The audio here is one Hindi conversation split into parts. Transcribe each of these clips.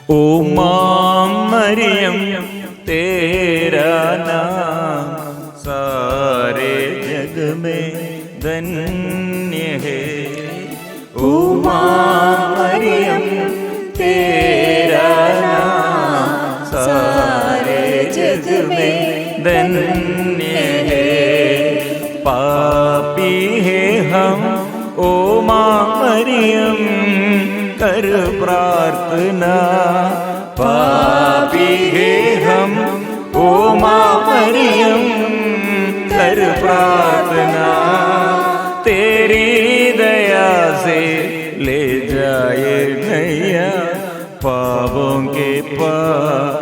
ओ मां मरियम तेरा नाम सारे जग में धन्य है। ओ मां मरियम तेरा नाम सारे जग में धन्य है। पापी है हम ओ मां मरियम कर प्रार्थना। पापी है हम ओ मां मरियम कर प्रार्थना। तेरी दया से ले जाए नैया पापों के पार।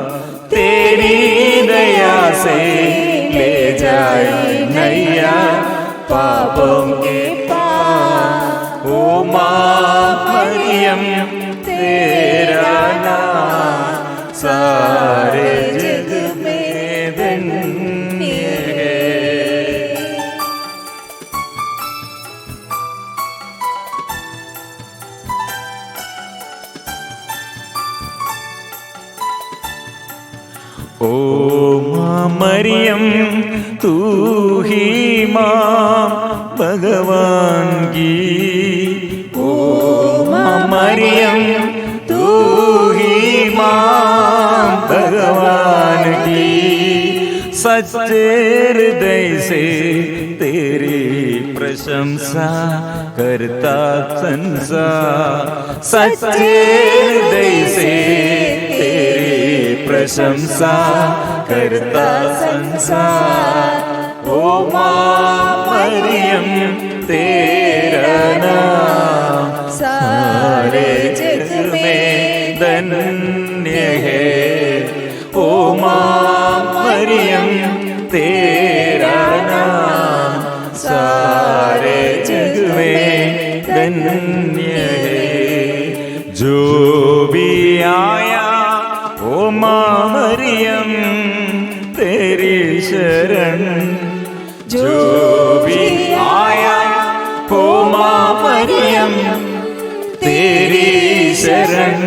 तेरी दया से ले जाए नैया पापों के पार। ओ मां मरियम तेरा नाम सारे जग में धन्य है। ओ मां मरियम तू ही मां भगवान की। ओ मां मरियम तू ही मां भगवान की। सच्चे हृदय से तेरी प्रशंसा करता संसार। सच्चे हृदय से तेरी प्रशंसा करता संसार। ओ मां मरियम तेरा नाम सारे जग में धन्य है। ओ मां मरियम तेरा नाम सारे जग में धन्य है। जो भी आया ओ मां मरियम तेरी शरण। जो भी आया ओ मां मरियम तेरी शरण।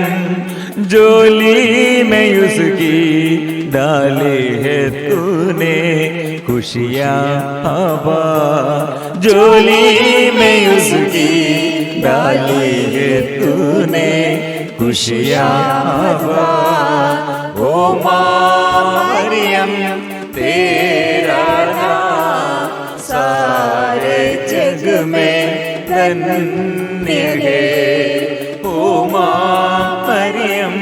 झोली में उसकी डाली है तूने खुशियाँ हवा। झोली में उसकी डाली है तूने खुशियाँ हवा। ओ मां मरियम तेरा नाम सारे जग में धन्य है। ओ मां मरियम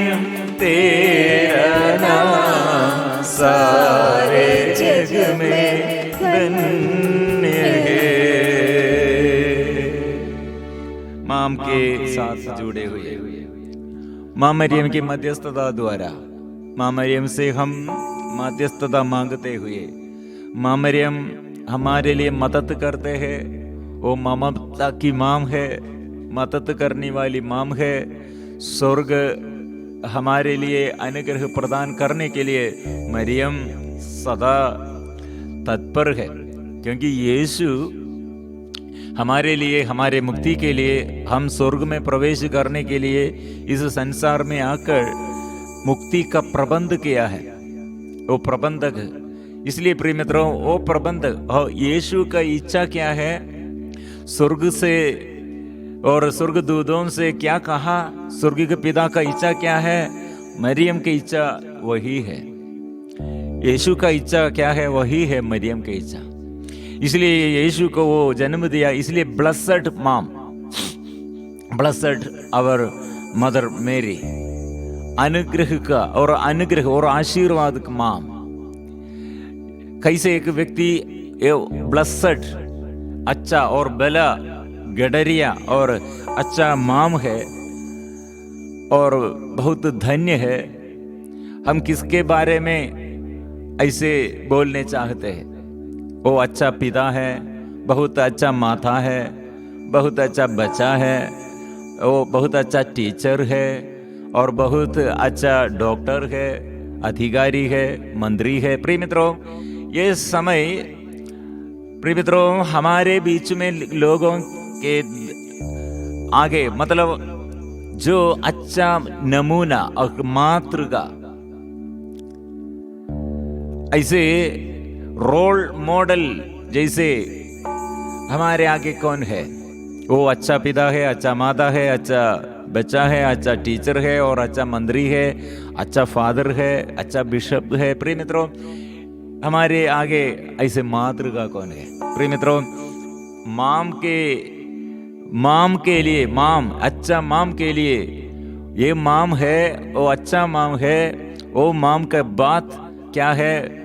तेरा नाम सारे जग में धन्य है। माम के साथ जुड़े हुए मां मरियम की मध्यस्थता द्वारा मां मरियम से हम मध्यस्थता मांगते हुए मां मरियम हमारे लिए मदद करते हैं। वो ममता की माम है, मदद करने वाली माम है। स्वर्ग हमारे लिए अनुग्रह प्रदान करने के लिए मरियम सदा तत्पर है, क्योंकि यीशु हमारे लिए, हमारे मुक्ति के लिए, हम स्वर्ग में प्रवेश करने के लिए इस संसार में आकर मुक्ति का प्रबंध किया है। वो प्रबंधक, इसलिए प्रिय मित्रों, वो प्रबंधक यीशु का इच्छा क्या है, स्वर्ग से और स्वर्गदूतों से क्या कहा, स्वर्ग के पिता का इच्छा क्या है, मरियम की इच्छा वही है। यीशु का इच्छा क्या है, वही है मरियम की इच्छा। इसलिए यीशु को वो जन्म दिया। इसलिए ब्लेस्ड माम, ब्लेस्ड आवर मदर मेरी, अनुग्रह का और अनुग्रह और आशीर्वाद का माम। कैसे एक व्यक्ति ब्लेस्ड, अच्छा और भला, गडरिया और अच्छा माम है और बहुत धन्य है, हम किसके बारे में ऐसे बोलने चाहते हैं? वो अच्छा पिता है, बहुत अच्छा माता है, बहुत अच्छा बच्चा है, वो बहुत अच्छा टीचर है और बहुत अच्छा डॉक्टर है, अधिकारी है, मंत्री है। प्रिय मित्रों, ये समय प्रिय मित्रों हमारे बीच में लोगों के आगे, मतलब जो अच्छा नमूना और मातृका, ऐसे रोल मॉडल जैसे हमारे आगे कौन है? वो अच्छा पिता है, अच्छा माता है, अच्छा बच्चा है, अच्छा टीचर है और अच्छा मंत्री है, अच्छा फादर है, अच्छा बिशप है। प्रिय मित्रों, हमारे आगे ऐसे मातृका कौन है? प्रिय मित्रों, माम के लिए, अच्छा माम के लिए ये माम है, वो अच्छा माम है। वो माम का बात क्या है?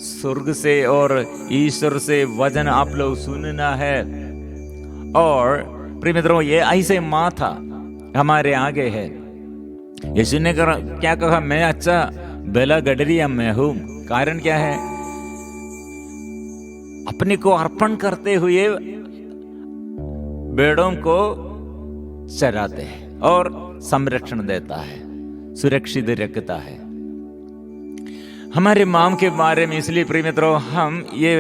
स्वर्ग से और ईश्वर से वचन आप लोग सुनना है। और प्रिय मित्रों, ये ऐसे माँ था हमारे आगे है। यीशु ने क्या कहा? मैं अच्छा बेला गडरिया में हूं। कारण क्या है? अपने को अर्पण करते हुए भेड़ों को चराते हैं और संरक्षण देता है, सुरक्षित रखता है। हमारे माम के बारे में इसलिए प्रिय मित्रों हम ये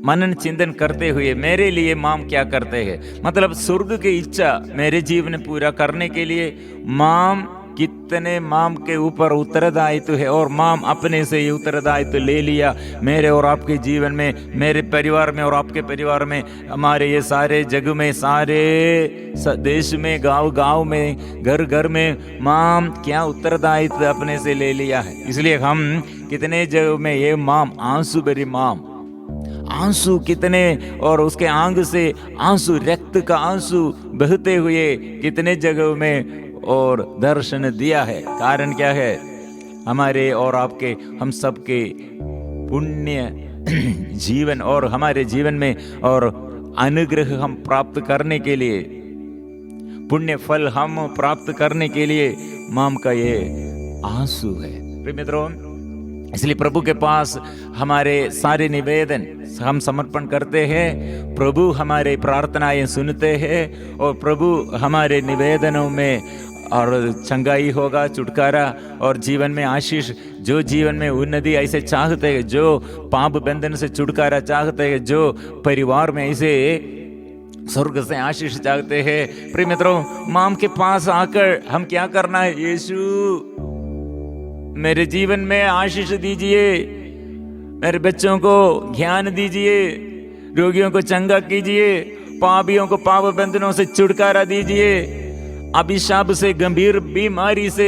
मनन चिंतन करते हुए, मेरे लिए माम क्या करते हैं, मतलब स्वर्ग की इच्छा मेरे जीवन में पूरा करने के लिए माम कितने माम के ऊपर उत्तरदायित्व है, और माम अपने से ये उत्तरदायित्व ले लिया मेरे और आपके जीवन में, मेरे परिवार में और आपके परिवार में, हमारे ये सारे जग में, सारे देश में, गांव गांव में, घर घर में माम क्या उत्तरदायित्व अपने से ले लिया है। इसलिए हम कितने जगह में ये माम, आंसू भरी माम, आंसू कितने, और उसके आंग से आंसू, रक्त का आंसू बहते हुए कितने जगह में और दर्शन दिया है। कारण क्या है? हमारे और आपके, हम सबके पुण्य जीवन और हमारे जीवन में और अनुग्रह हम प्राप्त करने के लिए, पुण्य फल हम प्राप्त करने के लिए माम का ये आंसू है। प्रिय मित्रों, इसलिए प्रभु के पास हमारे सारे निवेदन हम समर्पण करते हैं। प्रभु हमारे प्रार्थनाएं सुनते हैं और प्रभु हमारे निवेदनों में और चंगाई होगा, छुटकारा और जीवन में आशीष, जो जीवन में उन्नति ऐसे चाहते हैं, जो पाप बंधन से छुटकारा चाहते हैं, जो परिवार में ऐसे स्वर्ग से आशीष चाहते हैं। प्रिय मित्रों, माम के पास आकर हम क्या करना है? यीशु मेरे जीवन में आशीष दीजिए, मेरे बच्चों को ज्ञान दीजिए, रोगियों को चंगा कीजिए, पापियों को पाप बंधनों से छुटकारा दीजिए, अभिशाप से, गंभीर बीमारी से,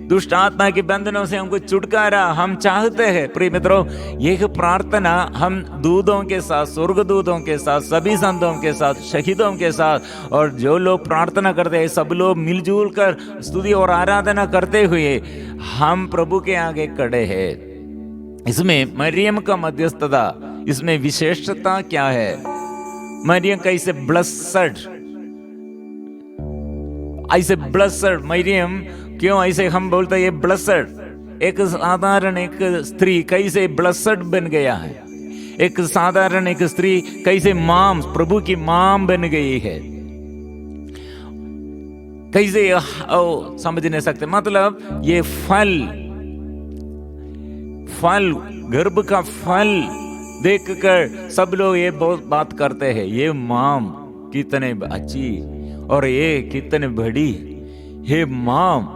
दुष्ट आत्मा के बंधनों से हमको छुटकारा हम चाहते हैं। प्रिय मित्रों, यह प्रार्थना हम दूतों के साथ, स्वर्गदूतों के साथ, सभी संतों के साथ, शहीदों के साथ, और जो लोग प्रार्थना करते हैं सब लोग मिलजुल कर स्तुति और आराधना करते हुए हम प्रभु के आगे खड़े हैं। इसमें मरियम का मध्यस्थता, इसमें विशेषता क्या है? मरियम कैसे ब्लेस्ड, ऐसे ब्लेस्ड मरियम क्यों ऐसे हम बोलते हैं? ये ब्लेस्ड, एक साधारण एक स्त्री कैसे ब्लेस्ड बन गया है, एक साधारण एक स्त्री कैसे माम, प्रभु की माम बन गई है, कैसे समझ नहीं सकते। मतलब ये फल गर्भ का फल देखकर सब लोग ये बहुत बात करते हैं, ये माम कितने अच्छी और ये कितने बड़ी, हे माम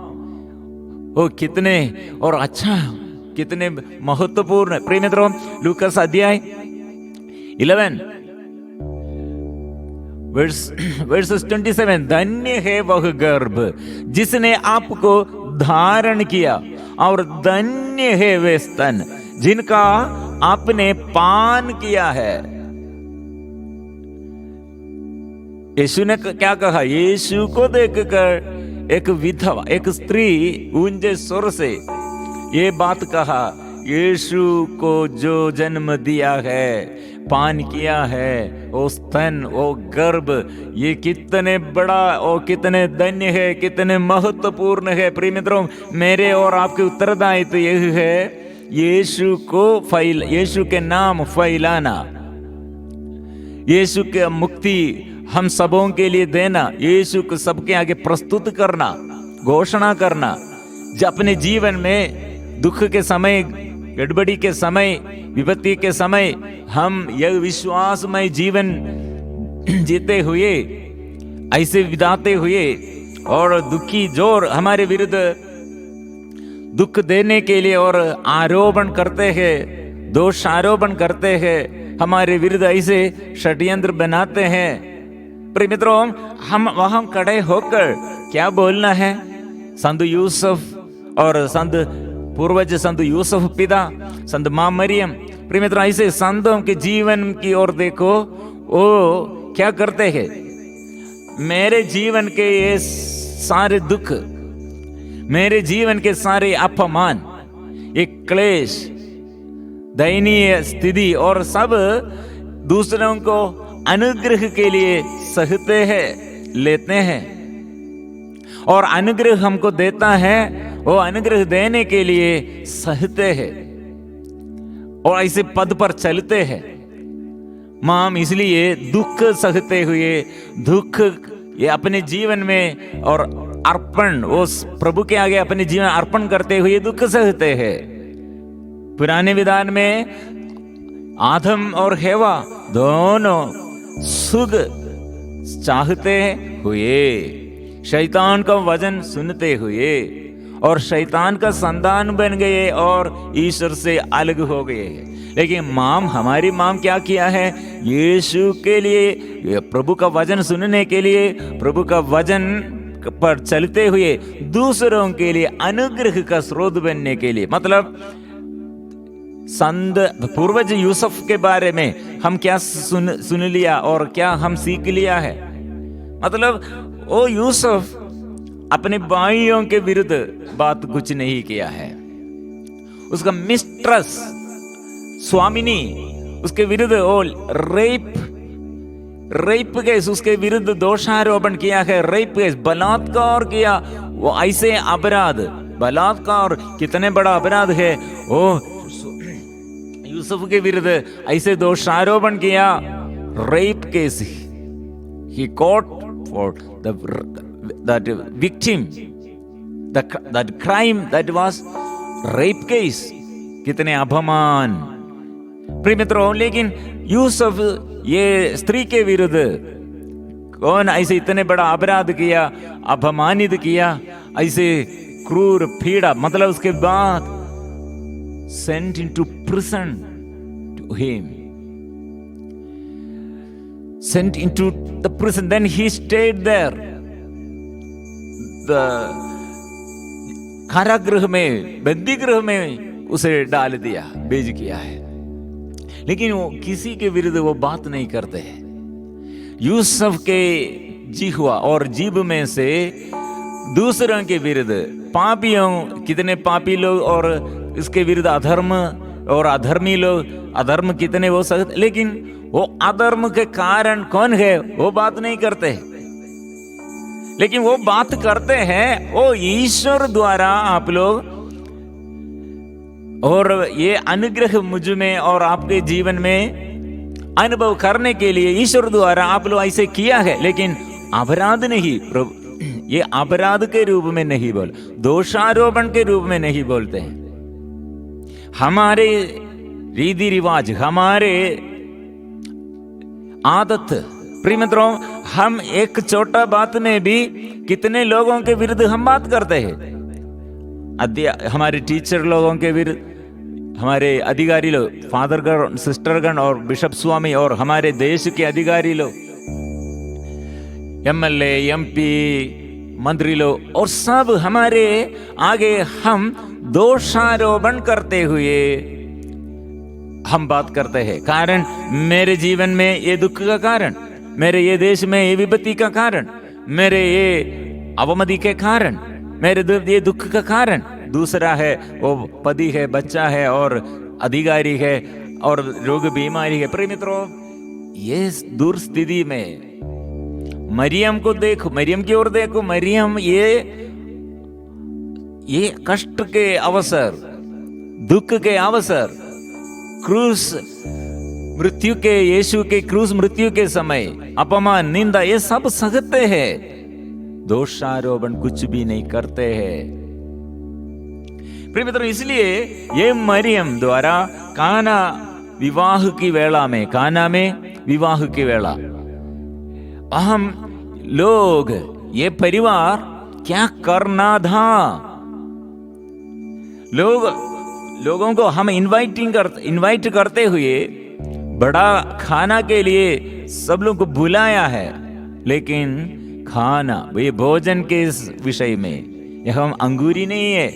वो कितने और अच्छा, कितने महत्वपूर्ण। प्रिय मित्रों, लूकास अध्याय 11 वर्सेस 27, धन्य है वह गर्भ जिसने आपको धारण किया और धन्य है वे स्तन जिनका आपने पान किया है। यीशु ने क्या कहा? यीशु को देखकर एक विधवा, एक स्त्री ऊंचे स्वर से ये बात कहा, यीशु को जो जन्म दिया है, पान किया है, वो स्तन, वो गर्भ, ये कितने बड़ा और कितने धन्य है, कितने महत्वपूर्ण है। प्रिय मित्रों, मेरे और आपके उत्तरदायित्व यही है, यीशु के नाम फैलाना, यीशु के मुक्ति हम सबों के लिए देना, यीशु को सबके आगे प्रस्तुत करना, घोषणा करना। जब अपने जीवन में दुख के समय, गड़बड़ी के समय, विपत्ति के समय हम यह विश्वासमय जीवन जीते हुए, ऐसे बिताते हुए और दुखी जोर हमारे विरुद्ध दुख देने के लिए और आरोपण करते हैं, दोष आरोपण करते हैं, हमारे विरुद्ध ऐसे षड्यंत्र बनाते हैं। प्रिय मित्रों, हम वहां खड़े होकर क्या बोलना है? संत यूसुफ और संत पूर्वज, संत यूसुफ पिता, संत मां मरियम, प्रिय मित्रों, ऐसे संतों के जीवन की ओर देखो, वो क्या करते हैं? मेरे जीवन के ये सारे दुख, मेरे जीवन के सारे अपमान, ये क्लेश, दयनीय स्थिति और सब दूसरों को अनुग्रह के लिए सहते हैं, लेते हैं। और अनुग्रह हमको देता है, वो अनुग्रह देने के लिए सहते हैं और ऐसे पद पर चलते हैं। माम इसलिए दुख सहते हुए, दुख ये अपने जीवन में और अर्पण, उस प्रभु के आगे अपने जीवन अर्पण करते हुए दुख सहते हैं। पुराने विधान में आदम और हेवा दोनों सुख चाहते हुए, शैतान का वचन सुनते हुए और शैतान का संतान बन गए और ईश्वर से अलग हो गए। लेकिन माम, हमारी माम क्या किया है? यीशु के लिए, प्रभु का वचन सुनने के लिए, प्रभु का वचन पर चलते हुए दूसरों के लिए अनुग्रह का स्रोत बनने के लिए, मतलब संत पूर्वज यूसुफ के बारे में हम क्या सुन लिया और क्या हम सीख लिया है? मतलब वो यूसुफ अपने भाइयों के विरुद्ध बात कुछ नहीं किया है। उसका मिस्ट्रेस, स्वामिनी, उसके विरुद्ध वो रेप केस, उसके विरुद्ध दोषारोपण किया है, रेप केस, बलात्कार किया। वो ऐसे अपराध, बलात्कार कितने बड़ा अपराध है, वो यूसुफ के विरुद्ध ऐसे दोषारोपण किया, rape case. He caught for that victim, that crime, that was rape case. कितने अपमान, प्रिय मित्रों। लेकिन यूसुफ ये स्त्री के विरुद्ध कौन ऐसे इतने बड़ा अपराध किया, अपमानित किया, ऐसे क्रूर पीड़ा, मतलब उसके बाद sent into prison to him, sent into the prison, then he stayed there, the कारागृह में, बंदीगृह में उसे डाल दिया, भेज किया है। लेकिन वो किसी के विरुद्ध वो बात नहीं करते हैं। यूसुफ के जिह्वा और जीभ में से दूसरों के विरुद्ध, पापियों, कितने पापी लोग और इसके विरुद्ध अधर्म और अधर्मी लोग, अधर्म कितने वो सख्त, लेकिन वो अधर्म के कारण कौन है वो बात नहीं करते हैं। लेकिन वो बात करते हैं, वो ईश्वर द्वारा आप लोग, और ये अनुग्रह मुझ में और आपके जीवन में अनुभव करने के लिए ईश्वर द्वारा आप लोग ऐसे किया है। लेकिन अपराध नहीं, प्रभु ये अपराध के रूप में नहीं बोल, दोषारोपण के रूप में नहीं बोलते हैं। हमारे रीति रिवाज, हमारे आदत, प्रिय मित्रों, हम एक छोटा बात में भी कितने लोगों के विरुद्ध हम बात करते हैं। हमारे टीचर लोगों के विरुद्ध, हमारे अधिकारी लोग, फादरगण, सिस्टरगण और बिशप स्वामी, और हमारे देश के अधिकारी लोग, MLA, MP, मंत्री लोग, और सब हमारे आगे हम दोषारोपण करते हुए हम बात करते हैं। कारण मेरे जीवन में ये दुख का कारण, मेरे ये देश में ये विपत्ति का कारण, मेरे ये अवमति के कारण, मेरे ये दुख का कारण दूसरा है, वो पति है, बच्चा है और अधिकारी है और रोग बीमारी है। प्रिय मित्रों, ये दूर स्थिति में मरियम को देखो, मरियम की ओर देखो। मरियम ये कष्ट के अवसर, दुख के अवसर, क्रूस मृत्यु के, यीशु के क्रूस मृत्यु के समय अपमान, निंदा, ये सब सहते हैं, दोषारोपण कुछ भी नहीं करते हैं। प्रिय मित्रों, इसलिए ये मरियम द्वारा काना विवाह की वेला में, काना में विवाह की वेला, हम लोग, ये परिवार क्या करना था। लोगों को हम इनवाइट करते हुए बड़ा खाना के लिए सब लोग को बुलाया है, लेकिन खाना, ये भोजन के इस विषय में यह हम अंगूरी नहीं है।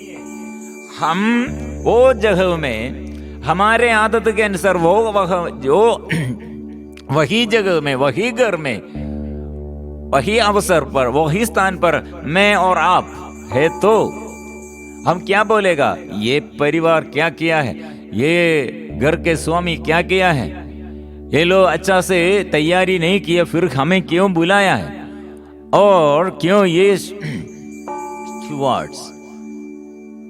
हम वो जगह में हमारे आदत के अनुसार वही जगह में, वही घर में, वही अवसर पर, वही स्थान पर मैं और आप है तो हम क्या बोलेगा, ये परिवार क्या किया है, ये घर के स्वामी क्या किया है, ये लोग अच्छा से तैयारी नहीं किया, फिर हमें क्यों बुलाया है, और क्यों ये स्टुवर्ड्स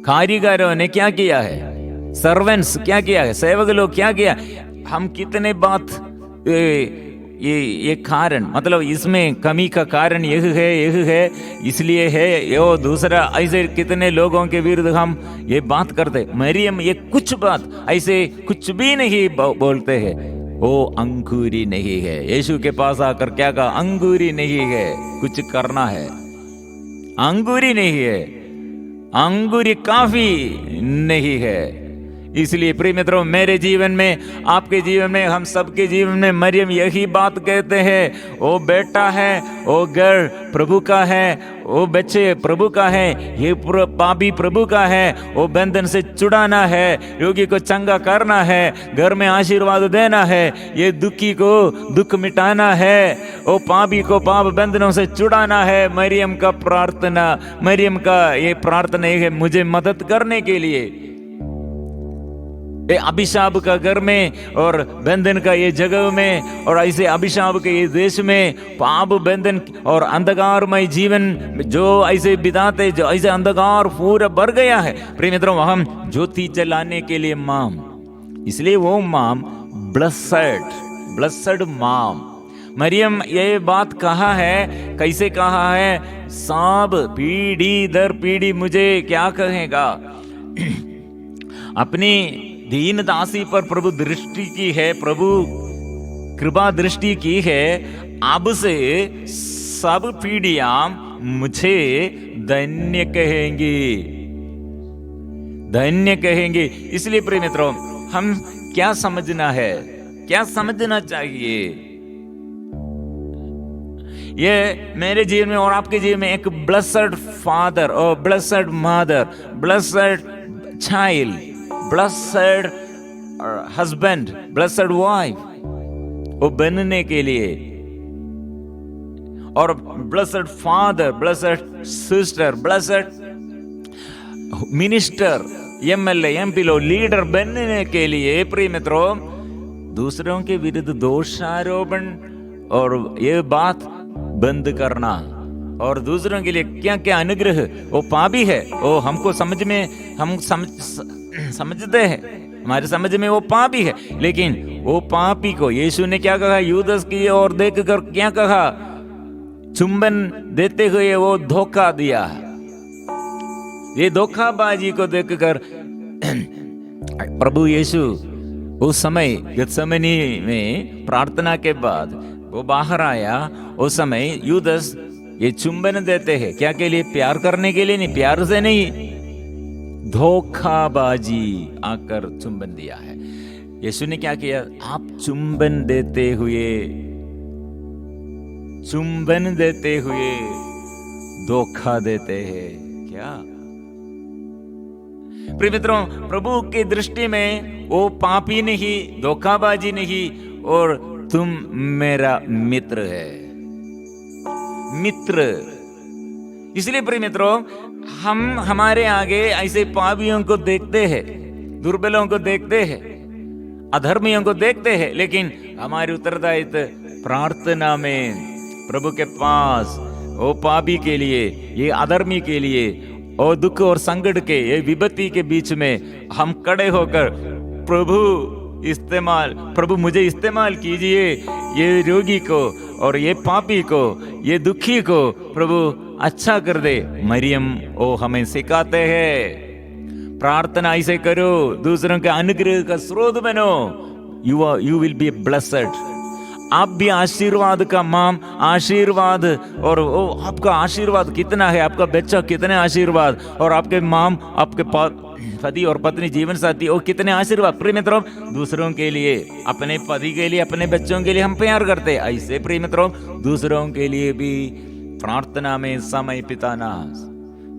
कारीगरों ने क्या किया है, सर्वेंट्स क्या किया है, सेवक लोग क्या किया। हम कितने बात ये कारण, मतलब इसमें कमी का कारण यह है इसलिए है, यो दूसरा, ऐसे कितने लोगों के विरुद्ध हम ये बात करते। मरियम ये कुछ बात ऐसे कुछ भी नहीं बोलते हैं, वो अंगूरी नहीं है। यीशु के पास आकर क्या कहा, अंगूरी नहीं है, कुछ करना है, अंगूरी नहीं है, अंगूरी काफी नहीं है। इसलिए प्रिय मित्रों, मेरे जीवन में, आपके जीवन में, हम सबके जीवन में मरियम यही बात कहते हैं, वो बेटा है, वो घर प्रभु का है, वो बच्चे प्रभु का है, ये पापी प्रभु का है, वो बंधन से छुड़ाना है, रोगी को चंगा करना है, घर में आशीर्वाद देना है, ये दुखी को दुख मिटाना है, वो पापी को पाप बंधनों से छुड़ाना है। मरियम का प्रार्थना, मरियम का ये प्रार्थना है मुझे मदद करने के लिए। अभिशाप का घर में और बंधन का ये जगह में, और ऐसे अभिशाप के ये देश में पाप बंधन और अंधकारमय जीवन जो ऐसे बिताते, जो ऐसे अंधकार पूरा भर गया है। प्रिय मित्रों, हम ज्योति जलाने के लिए माम, इसलिए वो माम ब्लेसेड माम। मरियम ये बात कहा है, कैसे कहा है, सब पीढ़ी दर पीढ़ी मुझे क्या कहेगा। अपनी दीन दासी पर प्रभु दृष्टि की है, प्रभु कृपा दृष्टि की है, अब से सब पीढ़ियां मुझे धन्य कहेंगी, धन्य कहेंगे। इसलिए प्रिय मित्रों, हम क्या समझना है, क्या समझना चाहिए, ये मेरे जीवन में और आपके जीवन में एक ब्लेसेड फादर और blessed mother, blessed child, blessed husband, blessed wife वो बनने के लिए, और blessed father, blessed sister, blessed minister, MLA, MP लोग लीडर बनने के लिए प्रिय मित्रों, दूसरों के विरुद्ध दोषारोपण और ये बात बंद करना, और दूसरों के लिए क्या क्या अनुग्रह, वो पापी है, वो हमको समझ में, हम समझते हैं, हमारे समझ में वो पापी है, लेकिन वो पापी को यीशु ने क्या कहा, यूदस की ओर देखकर क्या कहा, चुंबन देते हुए वो धोखा दिया। ये धोखाबाजी को देखकर प्रभु यीशु उस समय गतसमनी में प्रार्थना के बाद वो बाहर आया, उस समय यूदस ये चुंबन देते हैं, क्या के लिए, प्यार करने के लिए नहीं, प्यार से नहीं, धोखाबाजी आकर चुंबन दिया है। यीशु ने क्या किया, आप चुंबन देते हुए धोखा देते हैं क्या। प्रिय मित्रों, प्रभु की दृष्टि में वो पापी नहीं, धोखाबाजी नहीं, और तुम मेरा मित्र है, मित्र। इसलिए प्रिय मित्रों, हम हमारे आगे ऐसे पापियों को देखते हैं, दुर्बलों को देखते हैं, अधर्मियों को देखते हैं, लेकिन हमारी उत्तरदायित्व प्रार्थना में प्रभु के पास वो पापी के लिए, ये अधर्मी के लिए, और दुख और संकट के ये विपत्ति के बीच में हम खड़े होकर, प्रभु मुझे इस्तेमाल कीजिए, ये रोगी को और ये पापी को, ये दुखी को प्रभु अच्छा कर दे। मरियम वो हमें सिखाते हैं, प्रार्थना ऐसे करो, दूसरों के अनुग्रह का स्रोत बनो, यू विल बी ब्लेसेड। आप भी आशीर्वाद का माम आशीर्वाद, और वो आपका आशीर्वाद कितना है, आपका बच्चा कितने आशीर्वाद, और आपके माम, आपके पति और पत्नी, जीवन साथी, वो कितने आशीर्वाद। प्रिय मित्रों, दूसरों के लिए, अपने पति के लिए, अपने बच्चों के लिए हम प्यार करते हैं, ऐसे प्रिय मित्रों दूसरों के लिए भी प्रार्थना में समय बिताना,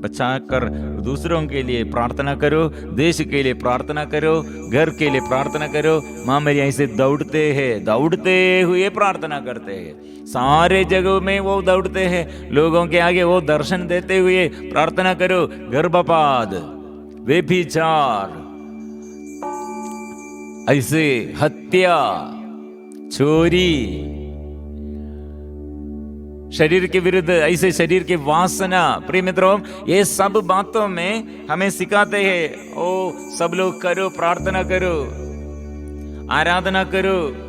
बचा कर दूसरों के लिए प्रार्थना करो, देश के लिए प्रार्थना करो, घर के लिए प्रार्थना करो। माँ मरियम ऐसे दौड़ते हुए प्रार्थना करते हैं, सारे जगहों में वो दौड़ते हैं, लोगों के आगे वो दर्शन देते हुए प्रार्थना करो। गर्भपात, व्यभिचार, ऐसे हत्या, चोरी, शरीर के विरुद्ध ऐसे शरीर की वासना, प्रिय मित्रों ये सब बातों में हमें सिखाते हैं। ओ सब लोग करो, प्रार्थना करो, आराधना करो,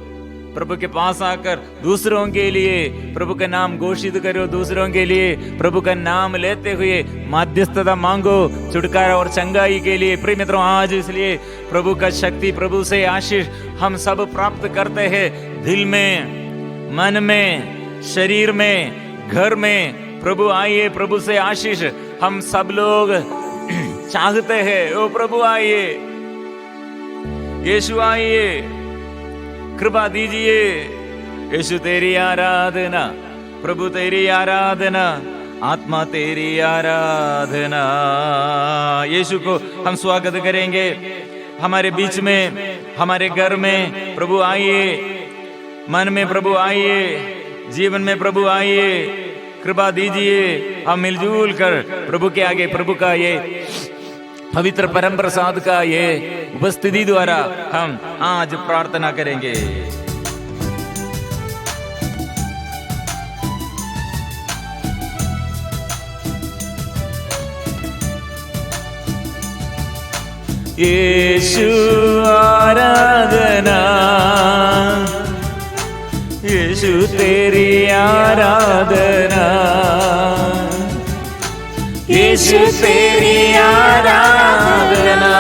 प्रभु के पास आकर दूसरों के लिए प्रभु का नाम घोषित करो, दूसरों के लिए प्रभु का नाम लेते हुए मध्यस्थता मांगो, छुटकारा और चंगाई के लिए। प्रिय मित्रों आज इसलिए प्रभु का शक्ति, प्रभु से आशीष हम सब प्राप्त करते हैं, दिल में, मन में, शरीर में, घर में। प्रभु आइए, प्रभु से आशीष हम सब लोग चाहते हैं। ओ प्रभु आइए, यीशु आइए, कृपा दीजिए। यीशु तेरी आराधना, प्रभु तेरी आराधना, आत्मा तेरी आराधना। यीशु को हम स्वागत करेंगे हमारे बीच में, हमारे घर में। प्रभु आइए, मन में प्रभु आइए, जीवन में प्रभु आइए, कृपा दीजिए। हम मिलजुल कर प्रभु के आगे प्रभु का ये पवित्र परम प्रसाद का ये उपस्थिति द्वारा हम आज प्रार्थना करेंगे। यीशु आराधना, यीशु तेरी आराधना, यीशु तेरी आराधना,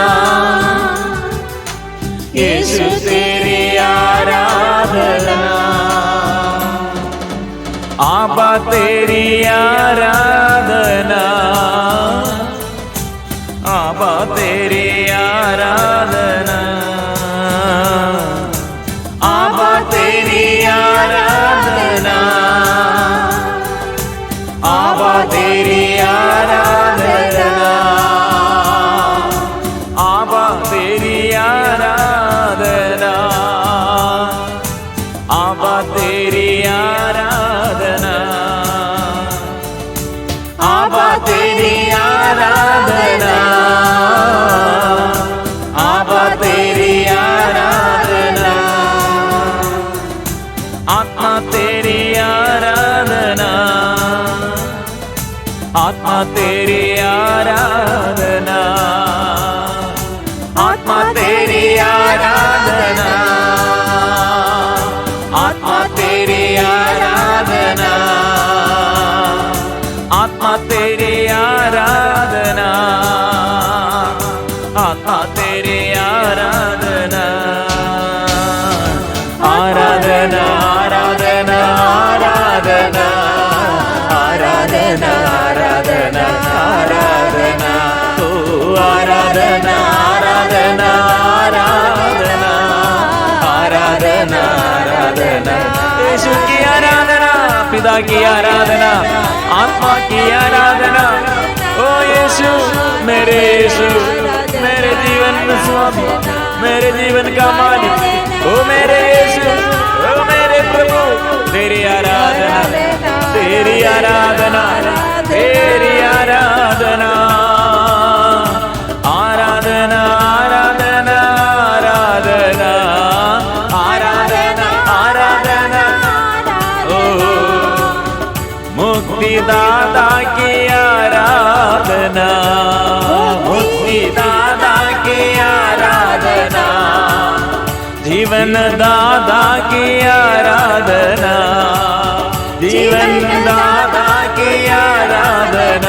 यीशु तेरी आराधना, आबा तेरी आराधना, आबा तेरी आराधना, आबा तेरी आराधना, आबा तेरी आराधना, आबा तेरी आराधना, आबा तेरी आराधना, आबा तेरी आराधना, आबा तेरी आराधना, आत्मा तेरी आराधना, आत्मा तेरी आराधना, आत्मा तेरी आराधना, आत्मा तेरी आराधना, आत्मा तेरी आराधना, आत्मा तेरी आराधना, आराधना, आराधना, आराधना, आराधना, आराधना, आराधना, ओ आराधना, आराधना, आराधना, आराधना, आराधना, यीशु की आराधना, पिता की आराधना, आत्मा की आराधना। ओ यीशु, मेरे यीशु, मेरे जीवन में स्वामी, मेरे जीवन का मालिक, ओ मेरे यीशु, ओ मेरे प्रभु, तेरी आराधना, तेरी आराधना, तेरी आराधना, आराधना, आराधना, आराधना, आराधना, आराधना, ओ मुक्तिदाता की आराधना, मुक्तिदाता की आराधना, जीवन दाता की आराधना, जीवन दाता की आराधना,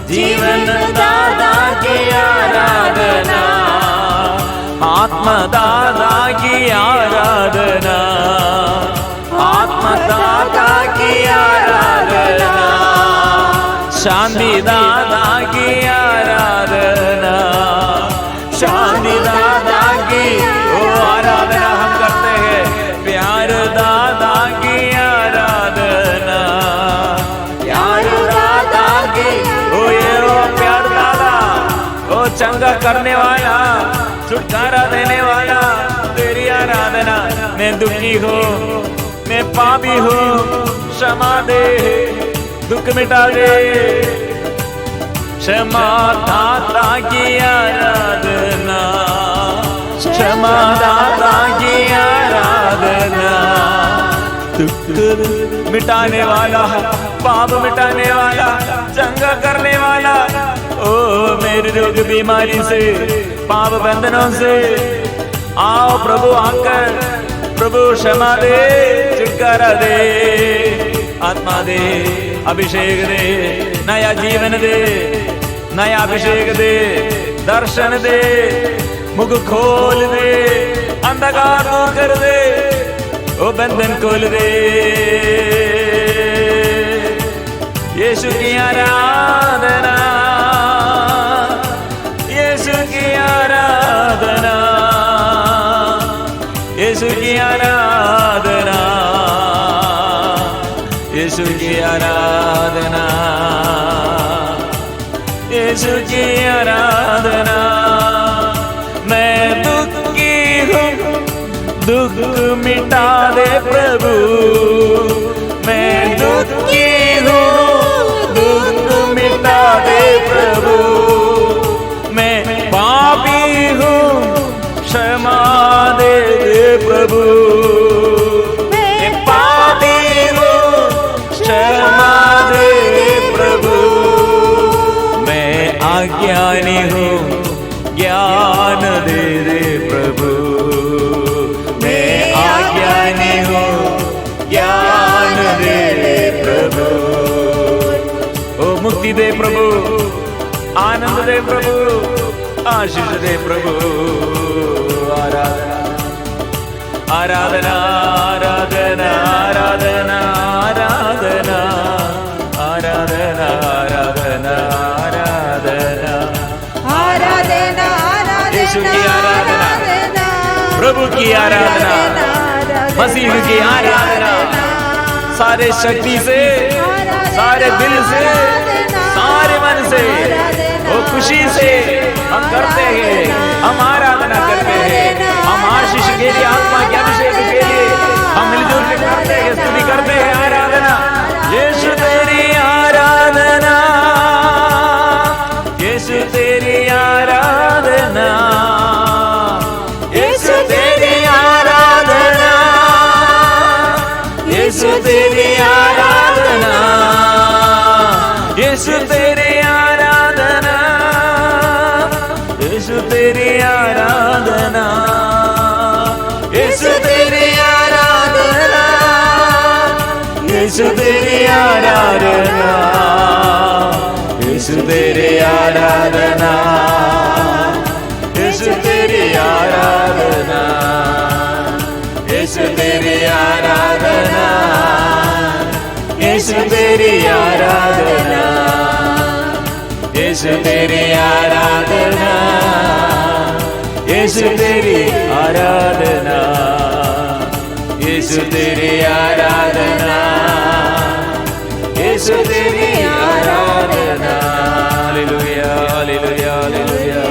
जीवन दाता की आत्मदाता की आराधना, आत्मदाता की आराधना, शांति दाता की आराधना, शांति दाता की वो आराधना हम करते हैं। प्यार दाता की आराधना, प्यार दाता की वो ये वो प्यार दाता, वो चंगा करने वाला, छुटकारा देने वाला, तेरी आराधना। मैं दुखी हूँ, मैं पापी हूँ, क्षमा दे, दुख मिटा दे। क्षमा दाता की आराधना, क्षमा दाता की आराधना, दुख मिटाने वाला, पाप मिटाने वाला, चंगा करने वाला। ओ मेरे रोग बीमारी से, पाप बंधनों से आओ प्रभु, आकर प्रभु क्षमा दे, छुटकारा दे, आत्मा दे, अभिषेक दे, नया जीवन दे, नया अभिषेक दे, दर्शन दे, मुख खोल दे, अंधकार दूर कर दे, ओ बंधन खोल दे। यीशु की आराधना, यीशु की आराधना, यीशु की आराधना, यीशु की आराधना, यीशु की आराधना। मैं दुखी हूँ, दुख मिटा दे प्रभु, मैं दुखी हूँ, दुख मिटा दे प्रभु। मैं पापी हूँ, क्षमा दे प्रभु, मैं पापी हूँ, क्षमा दे प्रभु। मैं अज्ञानी हूँ, ज्ञान दे दे प्रभु, मैं अज्ञानी हूँ, ज्ञान दे दे प्रभु। ओ मुक्ति दे प्रभु, आनंद दे प्रभु, आशीष दे प्रभु। आराधना आराधना आराधना आराधना आराधना आराधना आराधना आराधना, यीशु की आराधना, प्रभु की आराधना, मसीह की आराधना, सारे शक्ति से, सारे दिल से, सारे मन से, वो खुशी से हम करते हैं, हम आराधना करते हैं, हम आशीष के लिए, आत्मा के अभिषेक के लिए हम मिलजुल के करते हैं, स्तुति करते हैं, आराधना। यीशु तेरी आराधना, यीशु तेरी आराधना, यीशु तेरी आराधना, यीशु तेरी आराधना, यीशु तेरी आराधना, यीशु तेरी आराधना, यीशु तेरी आराधना, यीशु तेरी आराधना, यीशु तेरी आराधना, यीशु तेरी आराधना, यीशु तेरी आराधना, यीशु तेरी आराधना, यीशु तेरी आराधना, यीशु तेरी आराधना, यीशु तेरी आराधना, यीशु तेरी आराधना। हालेलुया हालेलुया हालेलुया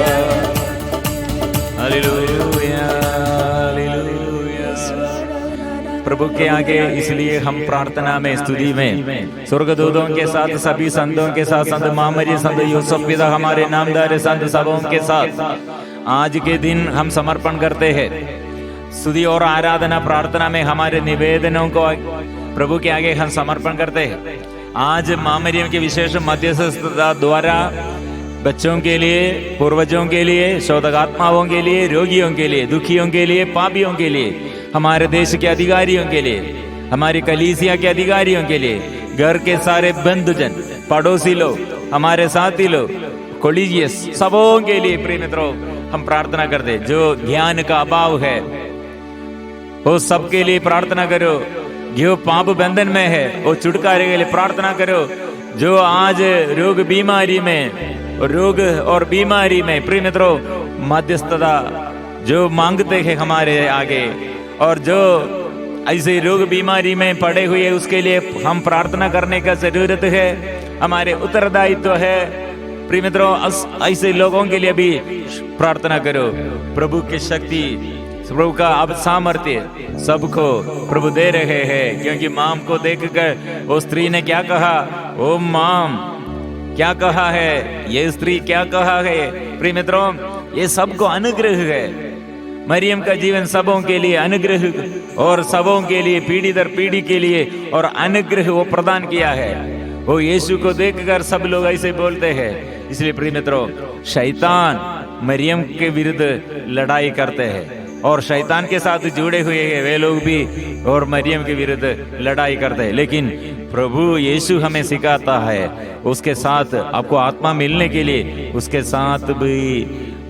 हालेलुया हालेलुया। प्रभु के आगे इसलिए हम प्रार्थना में, स्तुति में स्वर्गदूतों के साथ, सभी संतों के साथ, संत मामरी, संत यूसुफ पिता, हमारे नामदार संत सबों के साथ आज के दिन हम समर्पण करते हैं। स्तुति और आराधना प्रार्थना में हमारे निवेदनों को प्रभु के आगे हम समर्पण करते हैं। आज मां मरियम के विशेष मध्यस्थता द्वारा बच्चों के लिए, पूर्वजों के लिए, शोधकात्माओं के लिए, रोगियों के लिए, दुखियों के लिए, पापियों के लिए, हमारे देश के अधिकारियों के लिए, हमारी कलीसिया के अधिकारियों के लिए, घर के सारे बंधुजन, पड़ोसी लोग, हमारे साथी लोग, कोलिजियस सबों के लिए प्रिय मित्रों हम प्रार्थना करते। जो ज्ञान का अभाव है वो सबके लिए प्रार्थना करो। जो पाप बंधन में है वो छुटकारे के लिए प्रार्थना करो। जो आज रोग और बीमारी में प्रिय मित्रों मध्यस्थता जो मांगते हैं हमारे आगे, और जो ऐसे रोग बीमारी में पड़े हुए उसके लिए हम प्रार्थना करने का जरूरत है, हमारे उत्तरदायित्व है। प्रिय मित्रों ऐसे लोगों के लिए भी प्रार्थना करो। प्रभु की शक्ति, प्रभु का अब सामर्थ्य सबको प्रभु दे रहे हैं, क्योंकि माम को देखकर वो स्त्री ने क्या कहा, ओ माम क्या कहा है, ये स्त्री क्या कहा है। प्रिय मित्रों ये सबको अनुग्रह है। मरियम का जीवन सबों के लिए अनुग्रह और सबों के लिए पीढ़ी दर पीढ़ी के लिए और अनुग्रह वो प्रदान किया है। वो यीशु को देखकर सब लोग ऐसे बोलते हैं। इसलिए प्रिय मित्रों शैतान मरियम के विरुद्ध लड़ाई करते हैं और शैतान के साथ जुड़े हुए हैं वे लोग भी और मरियम के विरुद्ध लड़ाई करते हैं। लेकिन प्रभु यीशु हमें सिखाता है उसके साथ आपको आत्मा मिलने के लिए उसके साथ भी,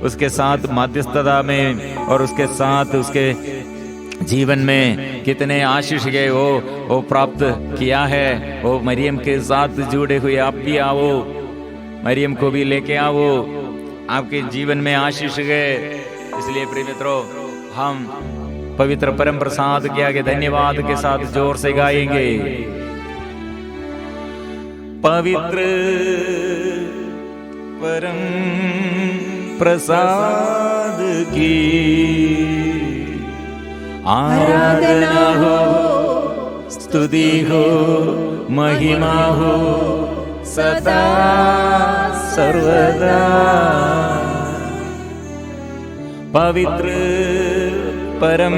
उसके साथ मध्यस्थता में और उसके साथ उसके जीवन में कितने आशीष गए वो प्राप्त किया है। वो मरियम के साथ जुड़े हुए आप भी आओ, मरियम को भी लेके आओ, आपके जीवन में आशीष गए। इसलिए प्रिय मित्रों हम पवित्र परम प्रसाद के आगे धन्यवाद के साथ जोर से गाएंगे। पवित्र परम प्रसाद की आराधना हो, स्तुति हो, महिमा हो सदा सर्वदा। पवित्र परम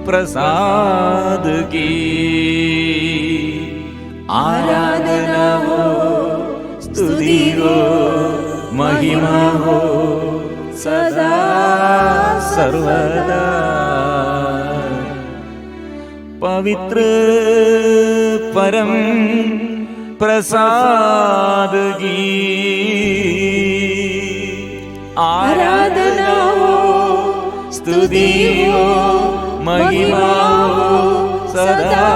प्रसाद की आराधना हो, स्तुति हो, महिमा हो सदा सर्वदा। पवित्र परम प्रसाद की आराधना हो, स्तुति हो, महिमा हो सदा